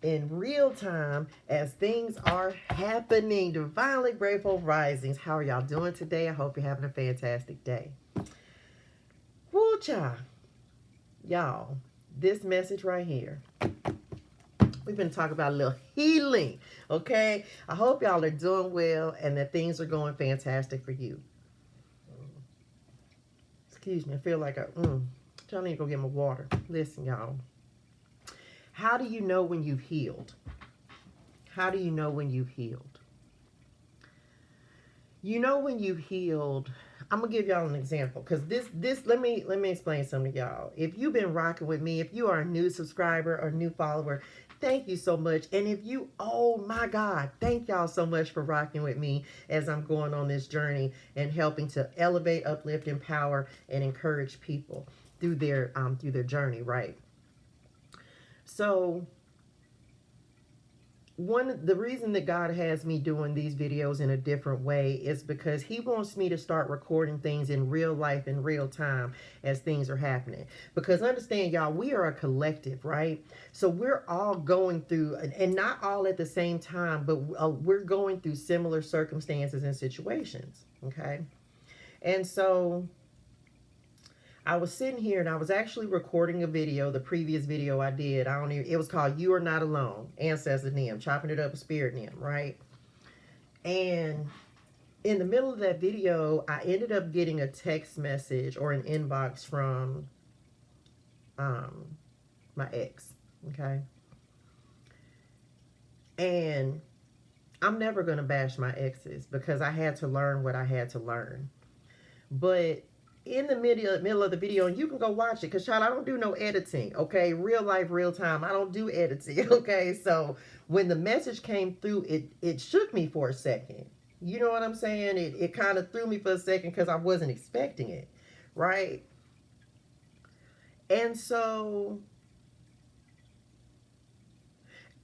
in real time as things are happening. Divinely grateful risings. How are y'all doing today? I hope you're having a fantastic day. Woo cha. Y'all, this message right here. We've been talking about a little healing, okay? I hope y'all are doing well and that things are going fantastic for you. Excuse me, I feel like I need to go get my water. Listen, y'all. How do you know when you've healed? How do you know when you've healed? You know when you've healed. I'm gonna give y'all an example because let me explain something to y'all. If you've been rocking with me, if you are a new subscriber or new follower, thank you so much. And if you, oh my God, thank y'all so much for rocking with me as I'm going on this journey and helping to elevate, uplift, empower, and encourage people through their journey, right? So the reason that God has me doing these videos in a different way is because he wants me to start recording things in real life, in real time, as things are happening. Because understand, y'all, we are a collective, right? So we're all going through, and not all at the same time, but we're going through similar circumstances and situations, okay? And so I was sitting here and I was actually recording a video, the previous video I did. It was called You Are Not Alone, Ancestor Nim, chopping it up with Spirit Nim, right? And in the middle of that video, I ended up getting a text message or an inbox from my ex, okay? And I'm never going to bash my exes because I had to learn what I had to learn. But in the middle of the video, and you can go watch it because, child, I don't do no editing, okay? Real life, real time. I don't do editing, okay? So when the message came through, it shook me for a second. You know what I'm saying? It kind of threw me for a second because I wasn't expecting it, right? And so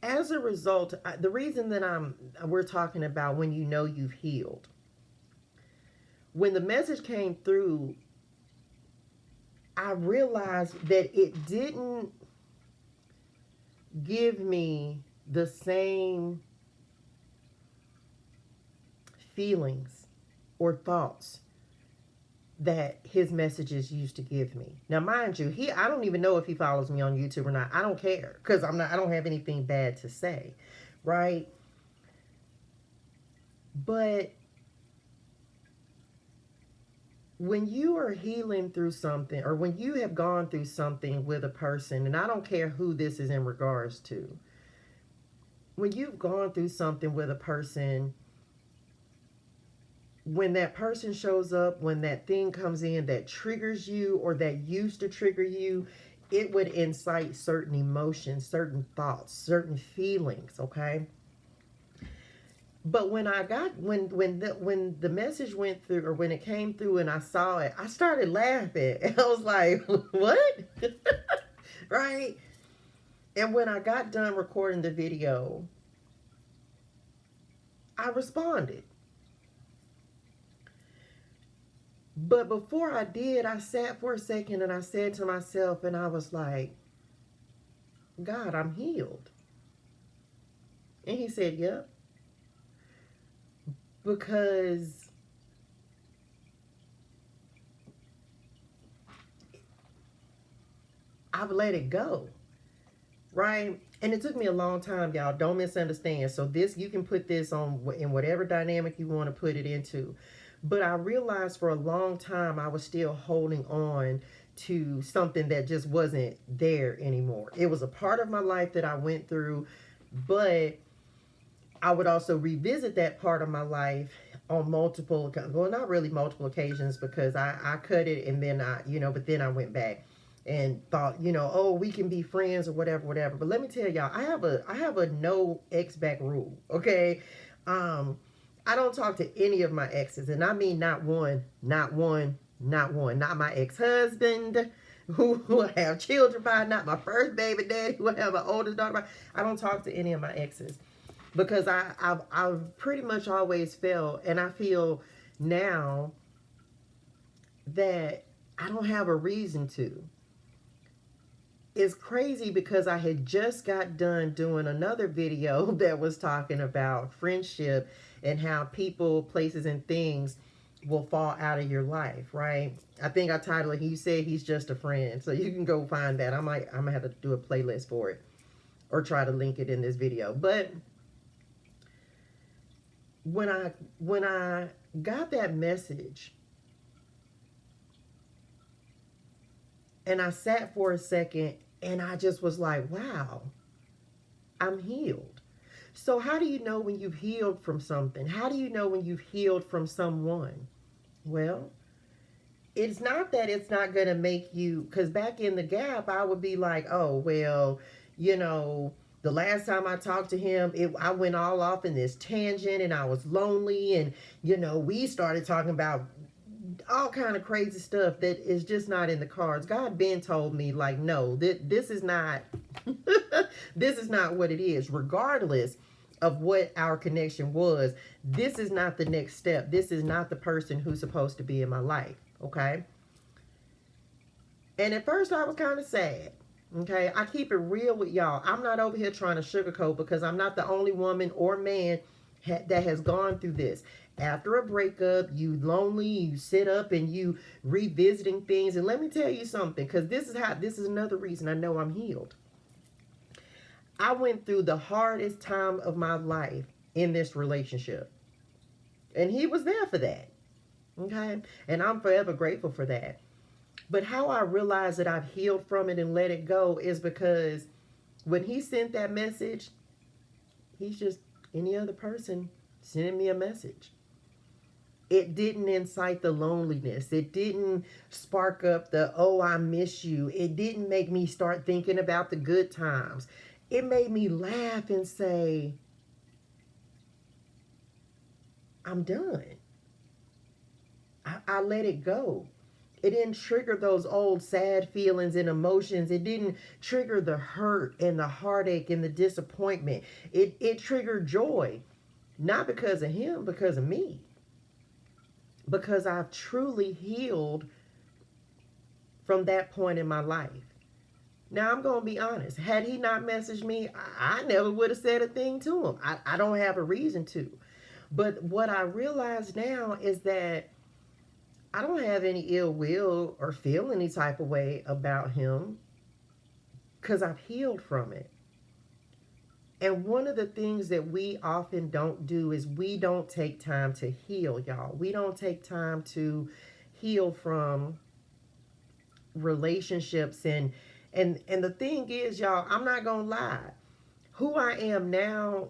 as a result, the reason that we're talking about when you know you've healed, when the message came through, I realized that it didn't give me the same feelings or thoughts that his messages used to give me. Now, mind you, I don't even know if he follows me on YouTube or not. I don't care because I don't have anything bad to say, right? But when you are healing through something, or when you have gone through something with a person, and I don't care who this is in regards to, when you've gone through something with a person, when that person shows up, when that thing comes in that triggers you or that used to trigger you, it would incite certain emotions, certain thoughts, certain feelings, okay? But when the message went through, or when it came through and I saw it, I started laughing. And I was like, what? Right? And when I got done recording the video, I responded. But before I did, I sat for a second and I said to myself, and I was like, God, I'm healed. And he said, yep. Because I've let it go, right? And it took me a long time, y'all. Don't misunderstand. So you can put this on in whatever dynamic you want to put it into. But I realized for a long time I was still holding on to something that just wasn't there anymore. It was a part of my life that I went through, but I would also revisit that part of my life on multiple, well, not really multiple occasions, because I cut it and then but then I went back and thought, oh, we can be friends or whatever. But let me tell y'all, I have a no ex back rule, okay? I don't talk to any of my exes, and I mean not one, not my ex-husband who I have children by, not my first baby daddy who I have an oldest daughter by. I don't talk to any of my exes. Because I've pretty much always felt, and I feel now, that I don't have a reason to. it's crazy because I had just got done doing another video that was talking about friendship and how people, places, and things will fall out of your life, right? I think I titled it, He Said He's Just a Friend. So you can go find that. I'm gonna have to do a playlist for it or try to link it in this video. But when I got that message and I sat for a second and I just was like, wow, I'm healed. So how do you know when you've healed from something? How do you know when you've healed from someone? Well, it's not that it's not going to make you, because back in the gap, I would be like, oh, well, you know, the last time I talked to him, I went all off in this tangent and I was lonely. And, you know, we started talking about all kind of crazy stuff that is just not in the cards. God been told me, like, no, this is not, this is not what it is. Regardless of what our connection was, this is not the next step. This is not the person who's supposed to be in my life. Okay. And at first I was kind of sad. Okay. I keep it real with y'all. I'm not over here trying to sugarcoat, because I'm not the only woman or man that has gone through this. After a breakup, you lonely, you sit up and you revisiting things. And let me tell you something, because this is another reason I know I'm healed. I went through the hardest time of my life in this relationship. And he was there for that. Okay? And I'm forever grateful for that. But how I realized that I've healed from it and let it go is because when he sent that message, he's just any other person sending me a message. It didn't incite the loneliness. It didn't spark up the, oh, I miss you. It didn't make me start thinking about the good times. It made me laugh and say, I'm done. I let it go. It didn't trigger those old sad feelings and emotions. It didn't trigger the hurt and the heartache and the disappointment. It triggered joy. Not because of him, because of me. Because I've truly healed from that point in my life. Now, I'm going to be honest. Had he not messaged me, I never would have said a thing to him. I don't have a reason to. But what I realize now is that I don't have any ill will or feel any type of way about him, because I've healed from it. And one of the things that we often don't do is we don't take time to heal, y'all. We don't take time to heal from relationships. And the thing is, y'all, I'm not going to lie. Who I am now,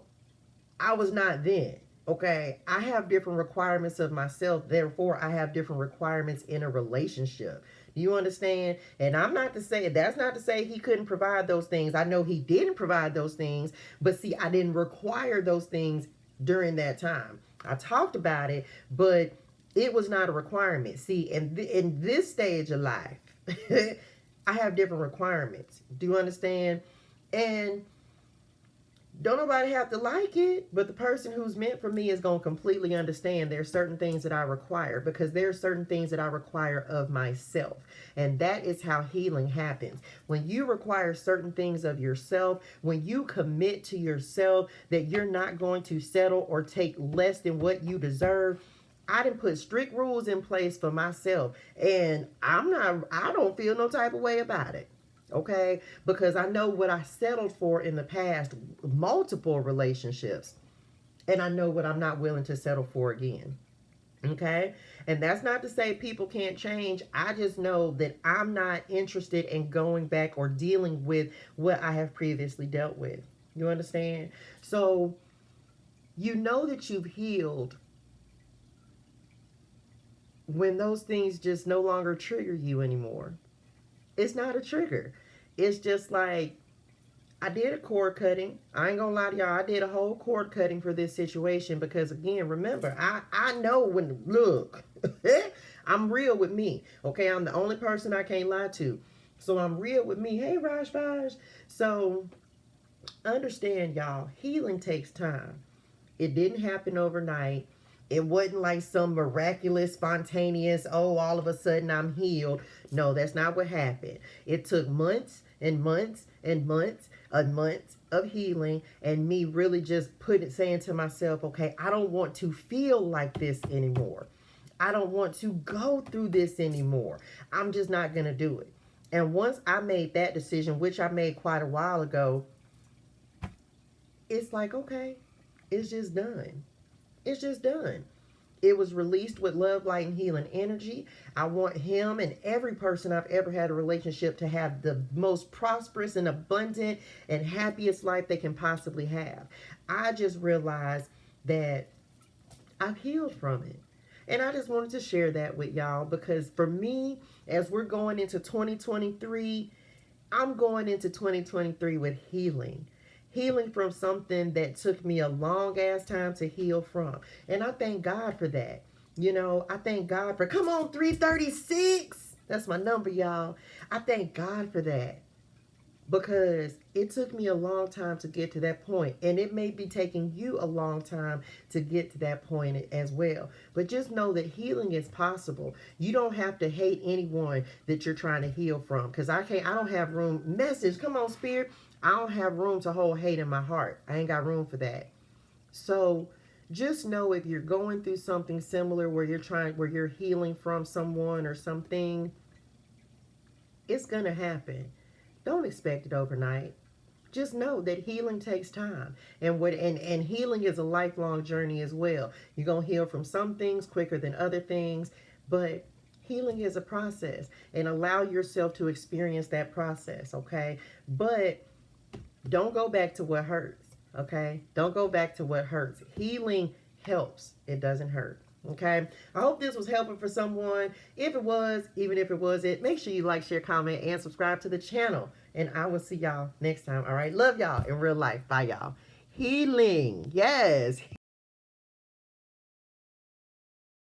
I was not then. Okay, I have different requirements of myself. Therefore, I have different requirements in a relationship. Do you understand? And I'm not to say, that's not to say he couldn't provide those things. I know he didn't provide those things. But see, I didn't require those things during that time. I talked about it, but it was not a requirement. See, in this stage of life, I have different requirements. Do you understand? And don't nobody have to like it, but the person who's meant for me is going to completely understand there's certain things that I require, because there's certain things that I require of myself. And that is how healing happens. When you require certain things of yourself, when you commit to yourself that you're not going to settle or take less than what you deserve. I didn't put strict rules in place for myself, and I don't feel no type of way about it. Okay, because I know what I settled for in the past, multiple relationships, and I know what I'm not willing to settle for again. Okay, and that's not to say people can't change. I just know that I'm not interested in going back or dealing with what I have previously dealt with. You understand? So you know that you've healed when those things just no longer trigger you anymore. It's not a trigger. It's just like, I did a cord cutting. I ain't gonna lie to y'all. I did a whole cord cutting for this situation because, again, remember, I know when, look, I'm real with me. Okay, I'm the only person I can't lie to. So I'm real with me. Hey, Raj Vaj. So understand, y'all, healing takes time. It didn't happen overnight. It wasn't like some miraculous, spontaneous, oh, all of a sudden I'm healed. No, that's not what happened. It took months. and months and months and months of healing, and me really just saying to myself, okay, I don't want to feel like this anymore. I don't want to go through this anymore. I'm just not going to do it. And once I made that decision, which I made quite a while ago, it's like, okay, it's just done. It's just done. It was released with love, light, and healing energy. I want him and every person I've ever had a relationship to have the most prosperous and abundant and happiest life they can possibly have. I just realized that I've healed from it. And I just wanted to share that with y'all, because for me, as we're going into 2023, I'm going into 2023 with healing. Healing from something that took me a long ass time to heal from. And I thank God for that. You know, I thank God for, come on, 336. That's my number, y'all. I thank God for that. Because it took me a long time to get to that point. And it may be taking you a long time to get to that point as well. But just know that healing is possible. You don't have to hate anyone that you're trying to heal from. Because I don't have room. Message, come on, Spirit. I don't have room to hold hate in my heart. I ain't got room for that. So just know, if you're going through something similar where you're healing from someone or something, it's going to happen. Don't expect it overnight. Just know that healing takes time. And healing is a lifelong journey as well. You're going to heal from some things quicker than other things, but healing is a process, and allow yourself to experience that process, okay? But don't go back to what hurts, okay? Don't go back to what hurts. Healing helps. It doesn't hurt. Okay, I hope this was helpful for someone. If it was, even if it wasn't, make sure you like, share, comment, and subscribe to the channel. And I will see y'all next time. All right, love y'all in real life. Bye, y'all. Healing, yes.